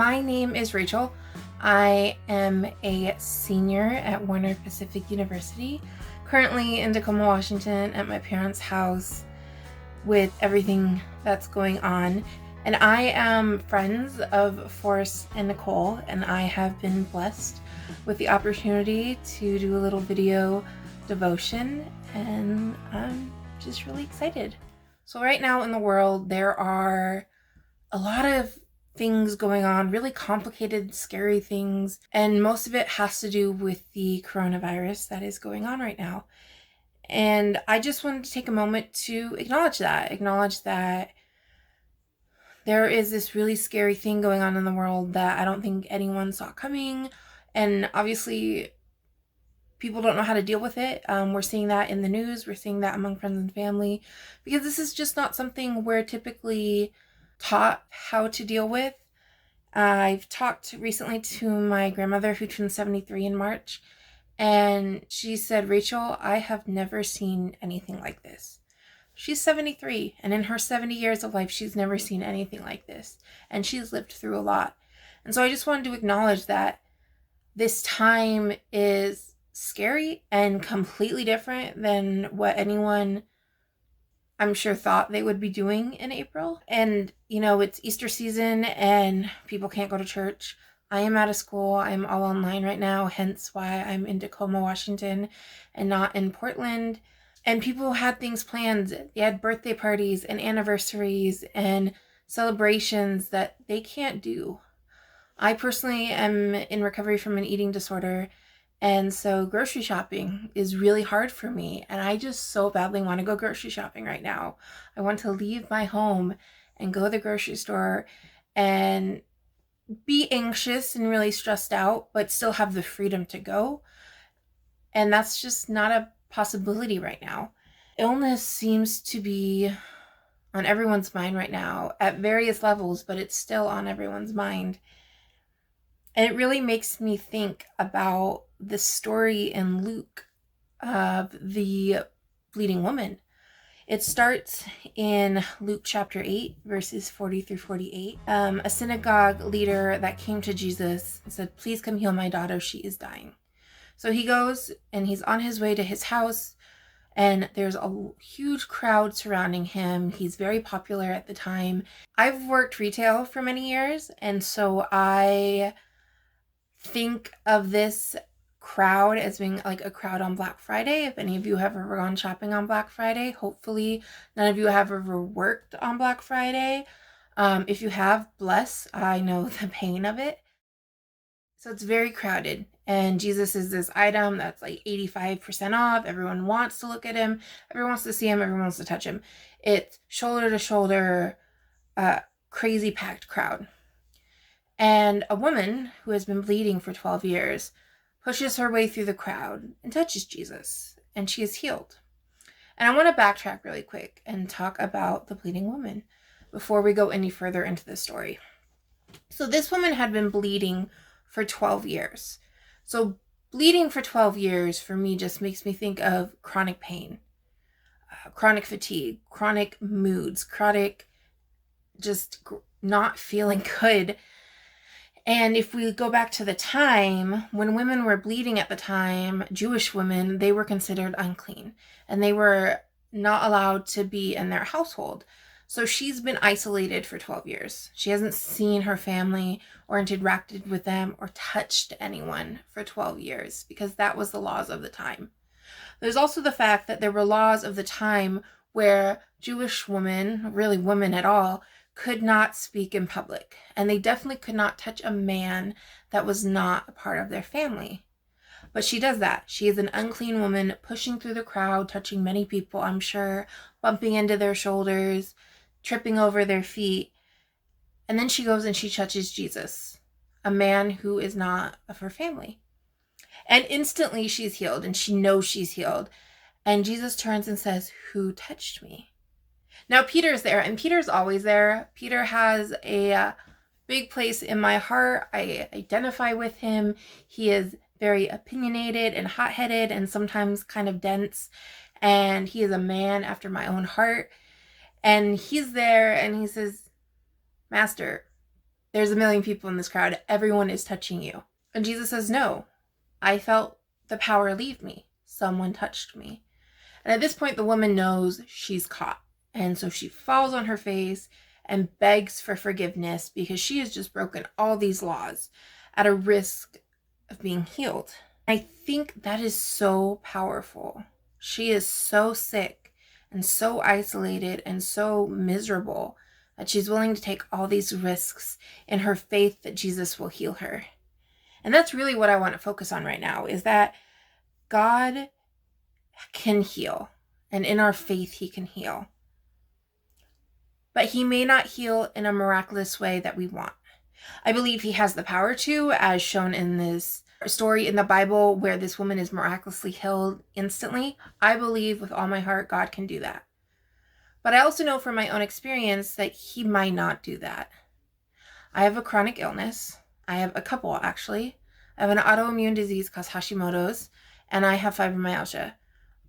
My name is Rachel. I am a senior at Warner Pacific University, currently in Tacoma, Washington at my parents' house with everything that's going on. And I am friends of Forrest and Nicholle, and I have been blessed with the opportunity to do a little video devotion, and I'm just really excited. So right now in the world, there are a lot of things going on, really complicated, scary things, and most of it has to do with the coronavirus that is going on right now. And I just wanted to take a moment to acknowledge that there is this really scary thing going on in the world that I don't think anyone saw coming. And obviously, people don't know how to deal with it. We're seeing that in the news. We're seeing that among friends and family, because this is just not something we're typically taught how to deal with. I've talked recently to my grandmother, who turned 73 in March, and she said, "Rachel, I have never seen anything like this." She's 73, and in her 70 years of life, she's never seen anything like this, and she's lived through a lot. And so I just wanted to acknowledge that this time is scary and completely different than what anyone, I'm sure, thought they would be doing in April. And, it's Easter season and people can't go to church. I am out of school. I'm all online right now, hence why I'm in Tacoma, Washington, and not in Portland. And people had things planned. They had birthday parties and anniversaries and celebrations that they can't do. I personally am in recovery from an eating disorder, and so grocery shopping is really hard for me, and I just so badly want to go grocery shopping right now. I want to leave my home and go to the grocery store and be anxious and really stressed out, but still have the freedom to go. And that's just not a possibility right now. Illness seems to be on everyone's mind right now at various levels, but it's still on everyone's mind. And it really makes me think about the story in Luke of the bleeding woman. It starts in Luke chapter 8, verses 40 through 48. A synagogue leader that came to Jesus and said, "Please come heal my daughter, she is dying." So he goes and he's on his way to his house, and there's a huge crowd surrounding him. He's very popular at the time. I've worked retail for many years, and so I think of this crowd as being like a crowd on Black Friday. If any of you have ever gone shopping on Black Friday, hopefully none of you have ever worked on Black Friday. If you have, bless, I know the pain of it. So it's very crowded, and Jesus is this item that's like 85% off. Everyone wants to look at him, everyone wants to see him, everyone wants to touch him. It's shoulder to shoulder, crazy packed crowd. And a woman who has been bleeding for 12 years pushes her way through the crowd and touches Jesus, and she is healed. And I want to backtrack really quick and talk about the bleeding woman before we go any further into the story. So this woman had been bleeding for 12 years. So bleeding for 12 years for me just makes me think of chronic pain, chronic fatigue, chronic moods, chronic just not feeling good. And if we go back to the time when women were bleeding at the time, Jewish women, they were considered unclean and they were not allowed to be in their household. So she's been isolated for 12 years. She hasn't seen her family or interacted with them or touched anyone for 12 years because that was the laws of the time. There's also the fact that there were laws of the time where Jewish women, really women at all, could not speak in public, and they definitely could not touch a man that was not a part of their family. But she does that. She is an unclean woman pushing through the crowd, touching many people, I'm sure, bumping into their shoulders, tripping over their feet. And then she goes and she touches Jesus, a man who is not of her family. And instantly she's healed, and she knows she's healed. And Jesus turns and says, "Who touched me?" Now Peter's there, and Peter's always there. Peter has a big place in my heart. I identify with him. He is very opinionated and hot-headed and sometimes kind of dense. And he is a man after my own heart. And he's there and he says, "Master, There's a million people in this crowd. Everyone is touching you. And Jesus says, no, I felt the power leave me. Someone touched me. And at this point, the woman knows she's caught. And so she falls on her face and begs for forgiveness because she has just broken all these laws at a risk of being healed. I think that is so powerful. She is so sick and so isolated and so miserable that she's willing to take all these risks in her faith that Jesus will heal her. And that's really what I want to focus on right now, is that God can heal, and in our faith he can heal. But he may not heal in a miraculous way that we want. I believe he has the power to, as shown in this story in the Bible where this woman is miraculously healed instantly. I believe with all my heart God can do that. But I also know from my own experience that he might not do that. I have a chronic illness. I have a couple, actually. I have an autoimmune disease called Hashimoto's, and I have fibromyalgia.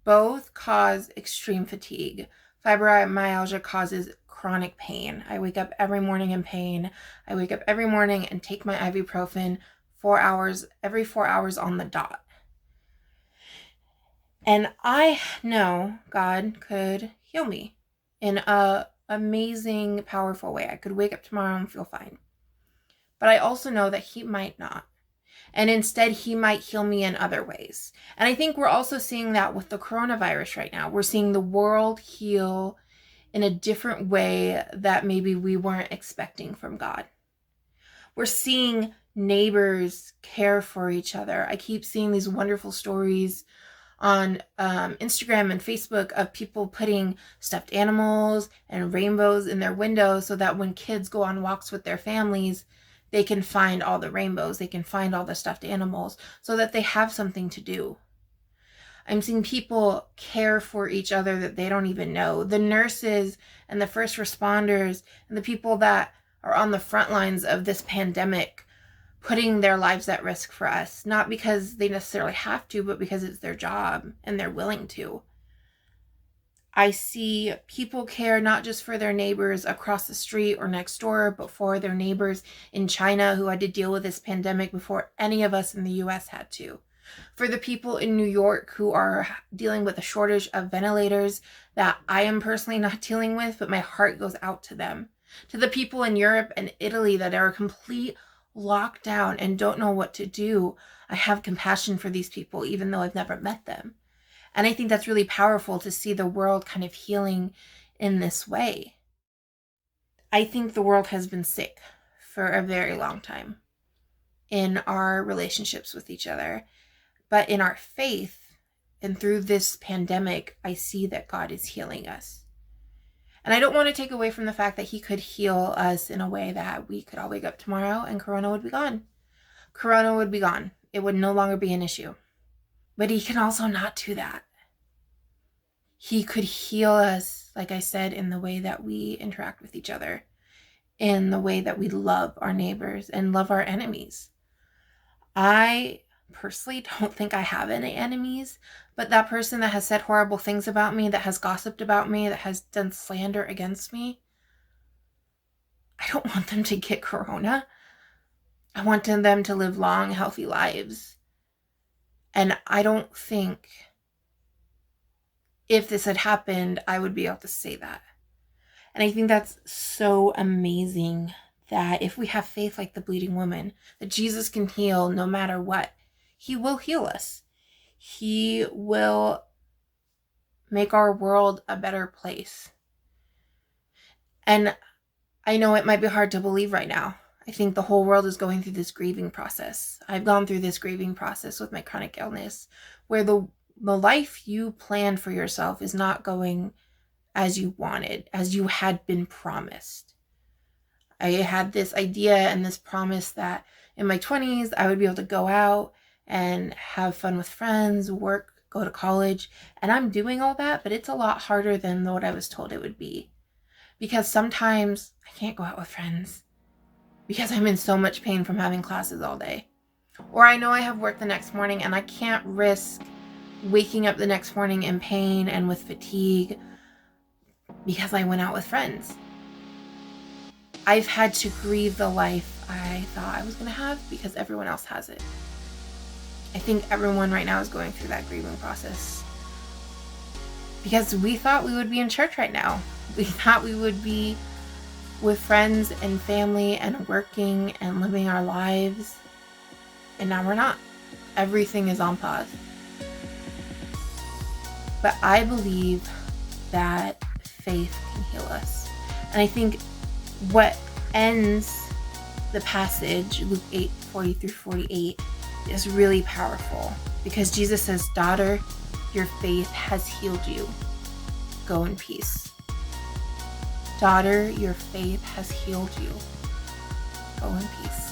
Both cause extreme fatigue. Fibromyalgia causes chronic pain. I wake up every morning in pain. I wake up every morning and take my ibuprofen every 4 hours on the dot. And I know God could heal me in an amazing, powerful way. I could wake up tomorrow and feel fine. But I also know that he might not. And instead, he might heal me in other ways. And I think we're also seeing that with the coronavirus right now. We're seeing the world heal in a different way that maybe we weren't expecting from God. We're seeing neighbors care for each other. I keep seeing these wonderful stories on Instagram and Facebook of people putting stuffed animals and rainbows in their windows so that when kids go on walks with their families, they can find all the rainbows, they can find all the stuffed animals so that they have something to do. I'm seeing people care for each other that they don't even know. The nurses and the first responders and the people that are on the front lines of this pandemic, putting their lives at risk for us, not because they necessarily have to, but because it's their job and they're willing to. I see people care not just for their neighbors across the street or next door, but for their neighbors in China who had to deal with this pandemic before any of us in the US had to. For the people in New York who are dealing with a shortage of ventilators that I am personally not dealing with, but my heart goes out to them. To the people in Europe and Italy that are complete lockdown and don't know what to do, I have compassion for these people, even though I've never met them. And I think that's really powerful to see the world kind of healing in this way. I think the world has been sick for a very long time in our relationships with each other. But in our faith and through this pandemic, I see that God is healing us. And I don't want to take away from the fact that he could heal us in a way that we could all wake up tomorrow and Corona would be gone. Corona would be gone. It would no longer be an issue. But he can also not do that. He could heal us, like I said, in the way that we interact with each other, in the way that we love our neighbors and love our enemies. I personally don't think I have any enemies, but that person that has said horrible things about me, that has gossiped about me, that has done slander against me, I don't want them to get corona. I want them to live long, healthy lives. And I don't think if this had happened, I would be able to say that. And I think that's so amazing that if we have faith like the bleeding woman, that Jesus can heal no matter what. He will heal us. He will make our world a better place. And I know it might be hard to believe right now. I think the whole world is going through this grieving process. I've gone through this grieving process with my chronic illness, where the life you planned for yourself is not going as you wanted, as you had been promised. I had this idea and this promise that in my 20s, I would be able to go out and have fun with friends, work, go to college. And I'm doing all that, but it's a lot harder than what I was told it would be. Because sometimes I can't go out with friends because I'm in so much pain from having classes all day. Or I know I have work the next morning and I can't risk waking up the next morning in pain and with fatigue because I went out with friends. I've had to grieve the life I thought I was going to have because everyone else has it. I think everyone right now is going through that grieving process. Because we thought we would be in church right now. We thought we would be with friends and family and working and living our lives. And now we're not. Everything is on pause. But I believe that faith can heal us. And I think what ends the passage, Luke 8:40 through 48, is really powerful. Because Jesus says, "Daughter, your faith has healed you. Go in peace." Daughter, your faith has healed you. Go in peace.